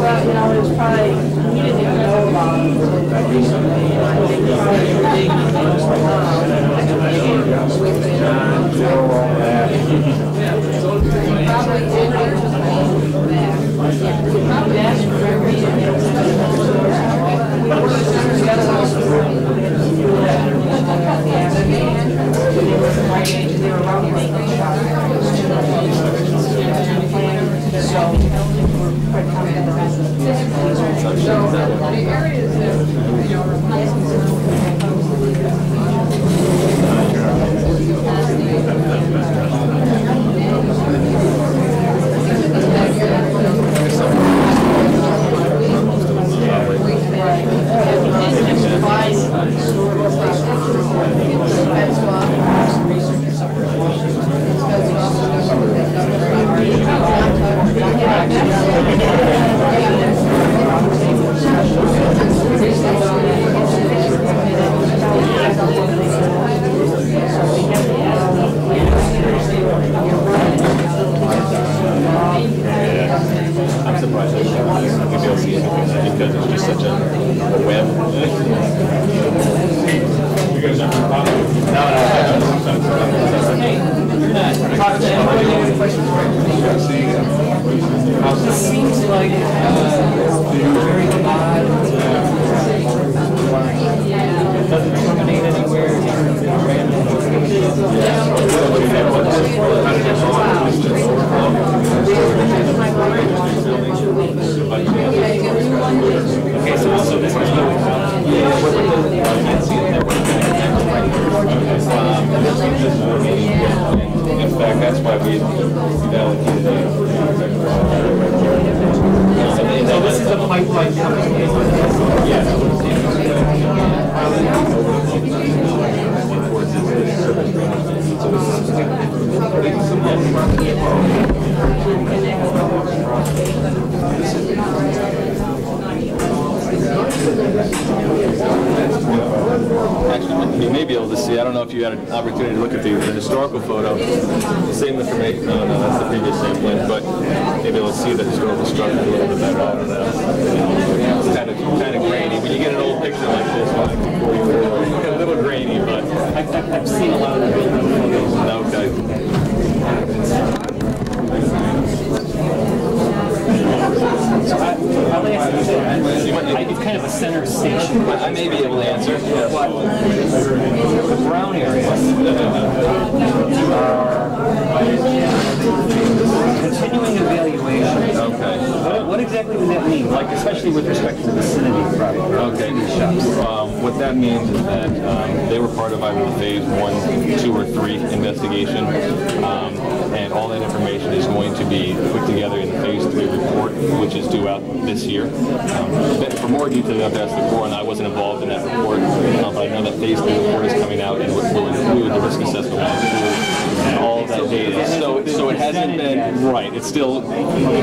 Well, you know, it's probably, he didn't even know about that recently, and I think probably the big I'm surprised I think they'll see it because it's just such a web. It seems like very odd. It doesn't terminate anywhere. Random. Okay, so also this is going on. In fact, that's why we allocated So this is a pipeline coming in. Actually, you may be able to see, I don't know if you had an opportunity to look at the historical photo. Same information, no, that's the previous sampling, but maybe able to see the historical structure a little bit better, I don't know. It's kind of grainy. When you get an old picture like this, like 44, a little grainy, but I've seen a lot of the building photos. Okay. I'll ask you, it's kind of a center station. I may be able to answer. The brown areas continuing evaluation. Okay. What exactly does that mean? Like, especially with respect to the vicinity property. Okay. What that means is that they were part of either the phase 1, 2, or 3 investigation, and all that information is going to be put together in the phase 3 report, which is due out this year. For more detail, you have to ask the Corps, and I wasn't involved in that report, but I know that phase 3 report is coming out and will include the risk assessment and all of that data. So it hasn't been right. It's still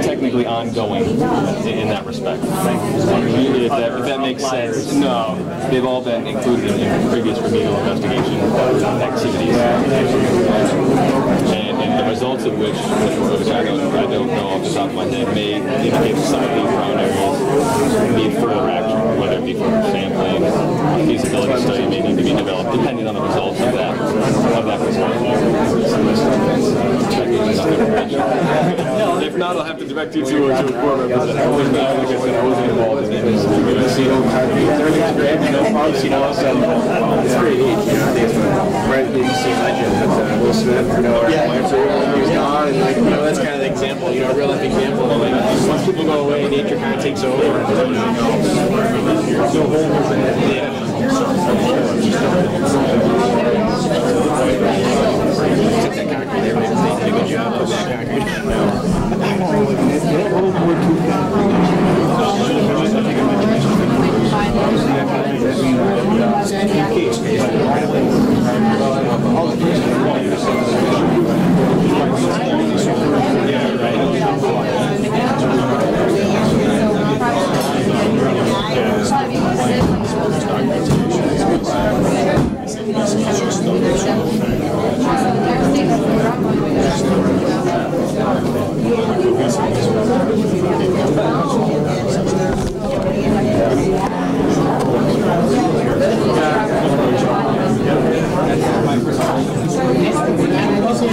technically ongoing in that respect. If that makes sense. No, they've all been included in previous remedial investigation activities. And the results of which I don't know off the top of my head, may indicate that some of these brown areas need further action, whether it be further sampling, a feasibility study may need to be developed, depending on the results of that result. If not, I'll have to direct you to a Corps representative. Like I said, I wasn't involved in this. Everything's great, it's pretty neat, I think it's right at the BBC legend with Will Smith, he's gone, and that's kind of the example, a real life example of once people go away, nature kind of takes over, and so took that concrete there, they did a good job of that concrete.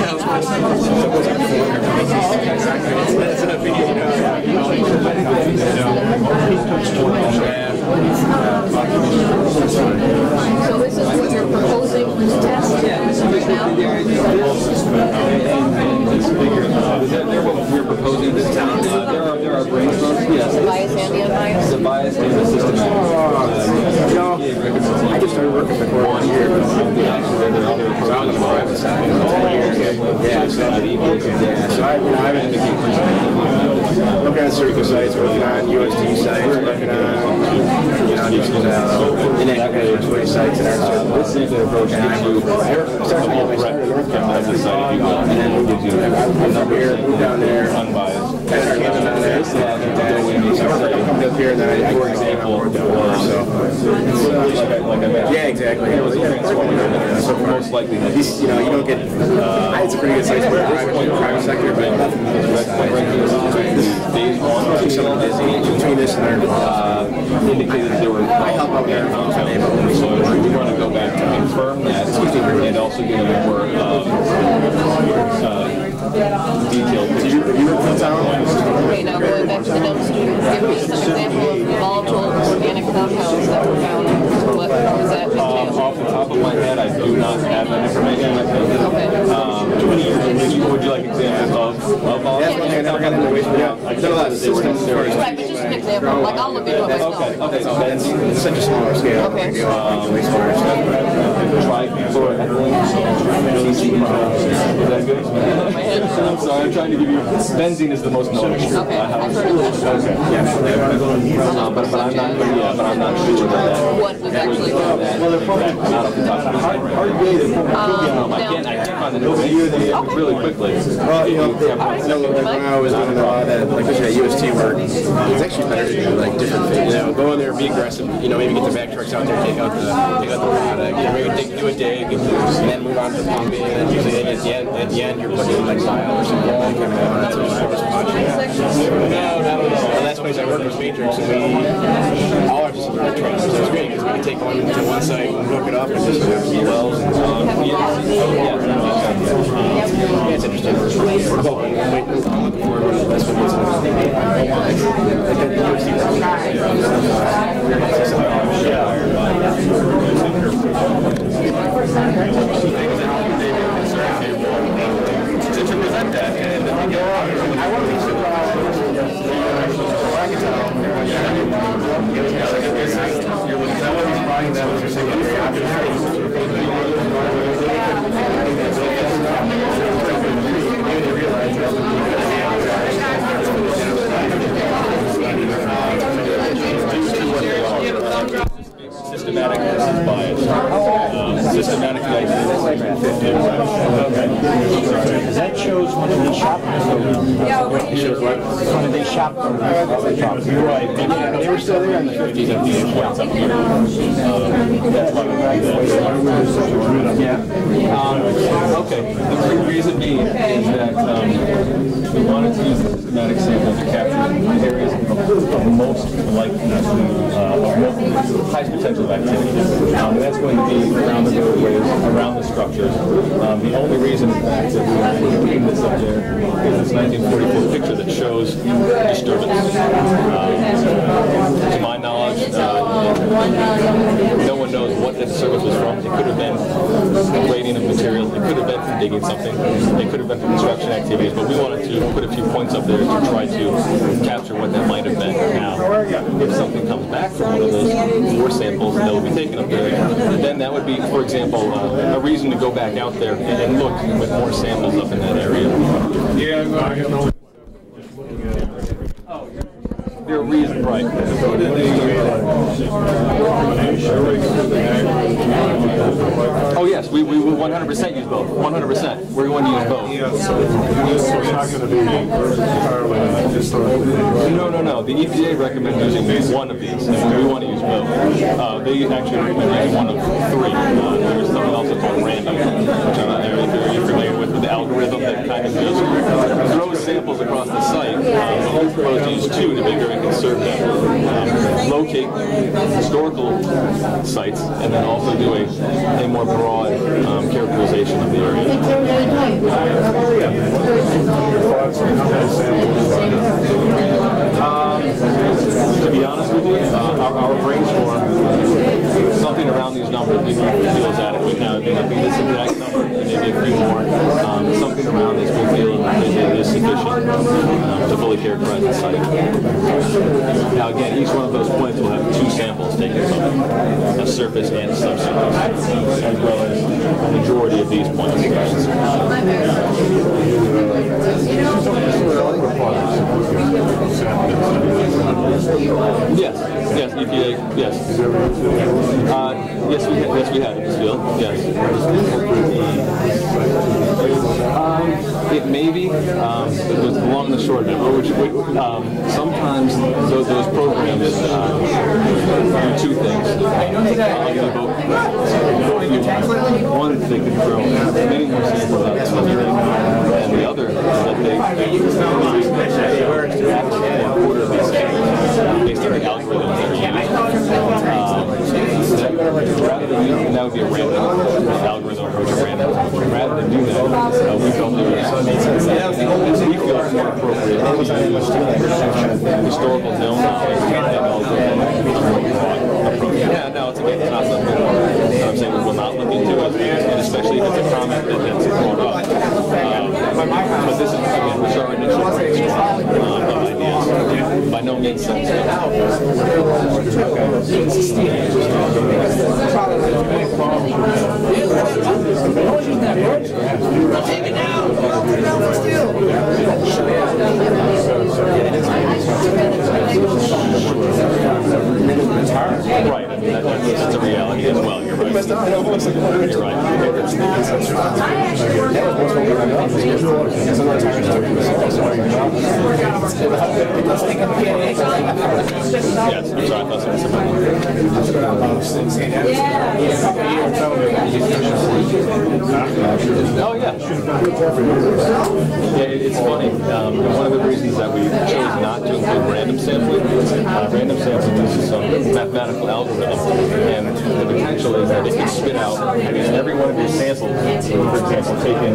That's an opinion, So this is what you're proposing to test right now? They're what we're proposing this town. There are brainstorms, yes. Bias and the unbiased? The bias and the systematic. I just started working for 1 year. There are other approaches as well. So I've been looking at surgical sites, working on USD sites, working on inequity sites in our This is the approach gives you the whole breadth of the site, if you will, and then it gives you up here, move down there, unbiased. and our hands down there. So I'm coming up here and then I work example. Yeah, exactly. So most likely, At least, you don't get. It's a pretty good size for the private sector, but nothing. Days one, Between this and there, indicated that there were. I help out there. So we want to go back to confirm that and also give you more detailed picture. Okay, now going back to the dump student, give me some example of volatile organic compounds that were found. What does that entail? Off the top of my head, I do not have that information. Would you like examples of all That's one thing I never got into waste. I've done a lot of systems. Right, but just an example. Like, I'll look into it myself. Okay, so It's such a smaller scale. Okay. trifluoroethylene. Is that good? I'm sorry, I'm trying to give you. Benzene is the most known. Okay, I've heard of that. But I'm not. But I'm not sure that. What was actually found? Not off the top of my head. I can't find the notes really quickly. Well, when I was doing a lot of that, like at UST work, it's actually better to do like different things. Go in there, be aggressive. Maybe get the back trucks out there, take out the product. Maybe do a dig, and then move on to the pumping. And usually at the end, you're putting in like bile or something like that. The last place I worked was Matrix, and all our systems are trucks. So it's great because we can take one to one site and hook it up and just have some wells. Yeah, it's interesting. We're hoping. I'm looking forward to the best one. Systematic versus bias. Systematic guys. That shows when they shop. It shows what? When they shop. Right. They were still there in the 50s. Okay. The reason being is that we wanted to use the systematic sample to capture areas of most likeness, highest potential of activity. And that's going to be around the roadways, around the structures. The only reason, in fact, that we were putting this up there is this 1944 picture that shows disturbance. To my knowledge, no one knows what that disturbance was from. It could have been grading of material. It could have been from digging something. It could have been from construction activities. But we wanted to put a few points up there to try to capture what that might have been. Now, if something comes back from one of those more samples that will be taken up there, then that would be, for example, a reason to go back out there and look with more samples up in that area. There are reasons, right. Oh yes, we will 100% use both. 100%. We're going to use both. No. The EPA recommends using one of these, and we want to use both. They actually recommend using one of three. There's something also called random, which I'm not very familiar with the algorithm that kind of just throws samples across the site. We're supposed to use two to be very conservative. Locate historical sites and then also do a more broad characterization of the area. potentially a few more. Something around this we feel is sufficient to fully characterize the site. Now again, each one of those points will have 2 samples taken from it, a surface and a subsurface, as well as the majority of these points. Yes, EPA, yes. Yes, we have in this field, yes. It may be, it was the long and the short of it, sometimes those programs do 2 things. One, they can throw many more samples out than and the other is that they order these samples based on the algorithms that are used. Rather than using, that would be a random algorithm approach, a random. Rather than do that, we felt it was more appropriate to use historical known knowledge and also approach. Yeah, no, it's not something that I'm saying we will not look into it, and especially if it's a comment that's brought up. But this is, again, which are initial brainstorm of ideas. By no means sensitive. Right, I mean, that's a reality as well. You're right. You're right. Yes, I'm sorry, I thought Oh, yeah. Yeah, it's funny. One of the reasons that we chose not to include random sampling uses some mathematical algorithm, and the potential is that it can spit out every one of your samples, for example, taken in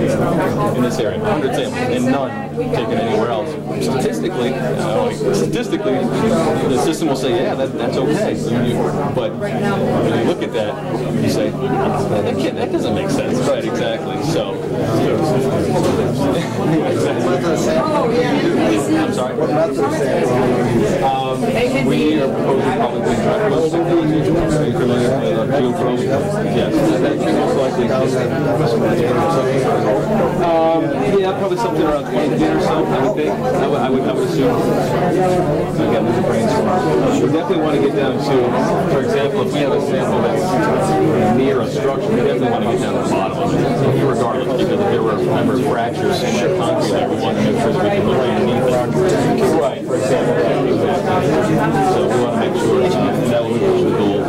this area, 100 samples, and none taken anywhere else. Statistically, the system will say, yeah, that's okay. But when you look at that, you say, that doesn't make sense. Right, exactly. So, I'm sorry? We are proposing probably most of these. Are you familiar with geoprobe? Yes. That's most likely. Yeah, probably something around 20 feet or so, I would think. I would assume. Again, there's a brainstorm. We definitely want to get down to, for example, if we have a sample that's near a structure, we definitely want to get down to the bottom of it, regardless, because if there were a number of fractures in that concrete there, we want to make sure that we can look underneath it. Right, for example. So we want to make sure that will be the goal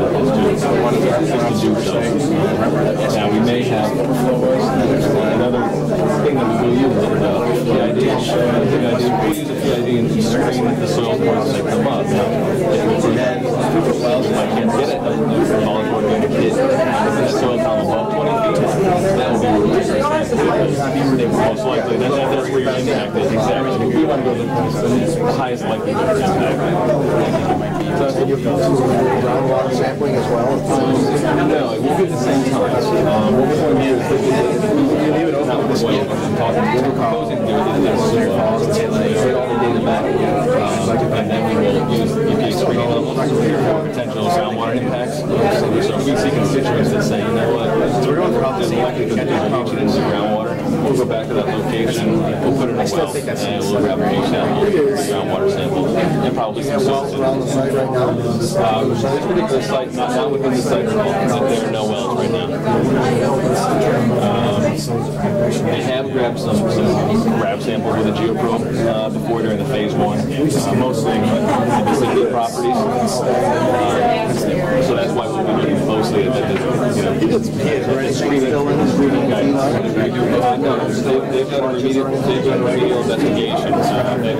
is to do so. Now we may have another thing that we will use is PID. We use a PID and screen the soil cores that come up. Now, if we had wells and I can't get it, all it's going to hit the soil column above 20 feet. That will be really most likely. That's where your impact is exactly. We want to go to the highest likelihood of impact. So you're groundwater sampling as well? No, it will be at the same time. What we're going to do is leave it open this way. What we're proposing to do is get all the data back, and then we will use EPA screening levels for potential groundwater impacts. So we see constituents that say, you know what, we're going for there's likelihood that there's nutrients in groundwater. We'll go back to that location, we'll put it in a well, and we'll grab a groundwater sample, and probably some wells around the site right now. This particular site, not within the site at all. There are no wells right now. They have grabbed some grab samples with a geoprobe before during the phase 1, mostly in the vicinity properties. So that's why we'll be looking closely at the screening guidance. No, they've done a remedial investigation. They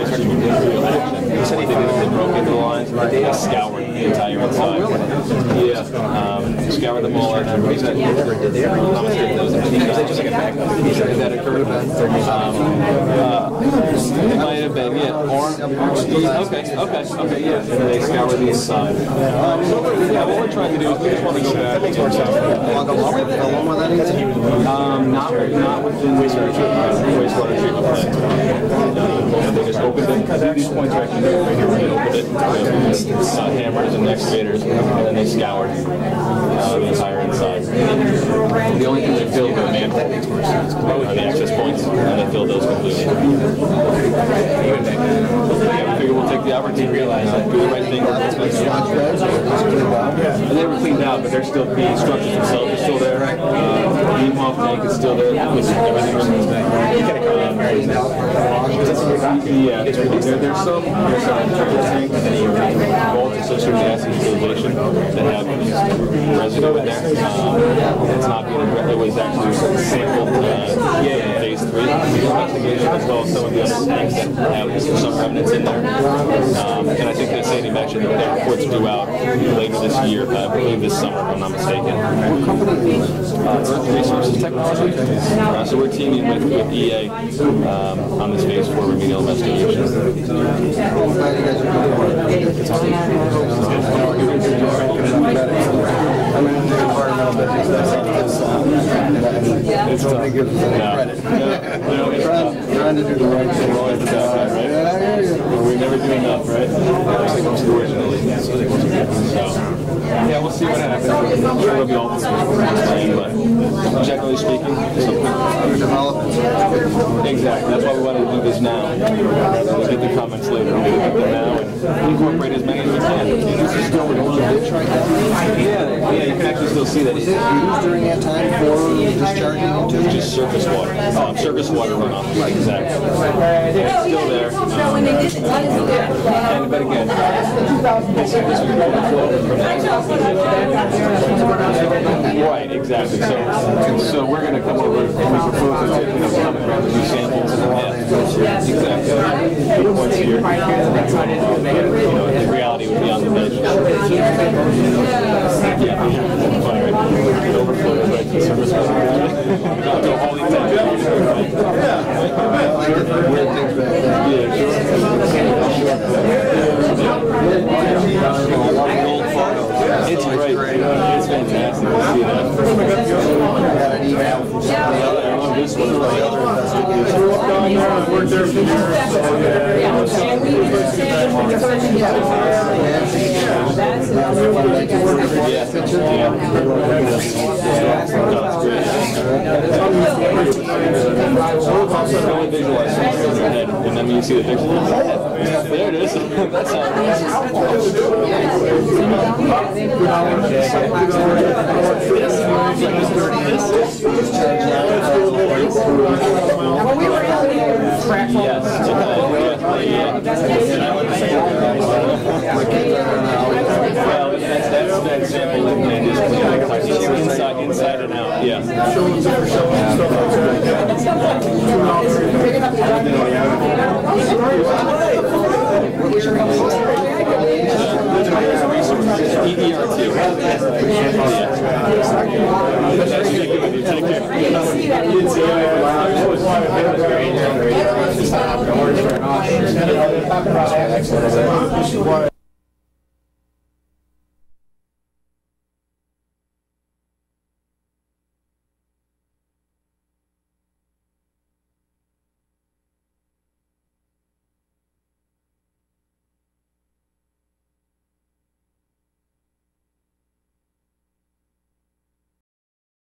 broke into the lines. They scoured the entire inside. Yeah, scoured them all. That occurred It might have been, yeah. Okay, yeah. And then they scour the inside. Yeah, what we're trying to do is we just want to go back. Not within the wastewater treatment plant. They just opened it. These points right here. They opened it with hammers and excavators, and then they scoured the entire inside. The only thing they filled were manholes are the access points, and they filled those completely. Yeah, we figure we'll take the opportunity to realize that do the right thing. And they were cleaned out, but they're still the structures themselves are still there. The off tank is still there. Everything was yeah, there's some tanks and vaults associated with acid utilization that have residue in there. It's not being addressed. It was actually sampled in phase 3 investigation, as well as some of the other tanks that have some remnants in there. And I think that Sandy mentioned that their reports due out later this year, I believe this summer, if I'm not mistaken. Earth Resources Technology. So we're teaming with EA on this phase 4 remedial investigation. I'm in the environmental business. It's tough. Trying to do the right thing. Always the best, right? We never do enough, right? Unfortunately. So, yeah, we'll see what happens. I'm sure it'll be all the same, but generally speaking, exactly. That's why we wanted to do this now. Rather than get the comments later. We get them now and incorporate as many as we can. Yeah, you can actually still see that. Is it used during that time for discharging into? Just surface water. Surface water runoff. Exactly. It's still there. But again, this would overflow from that. Right, exactly. So we're going to come over and we propose to take common residue samples. Yeah, exactly. Once a year. The reality would be on the bench. Yeah. It overflows right to the surface water. No holy tank. Weird things back there. Yeah, sure. It's great. It's fantastic to see that. I got an email from somebody else. This was the other investigation. And then when you see the picture, there it is. That's how that's that sample and just inside and out. Yeah. EDR2.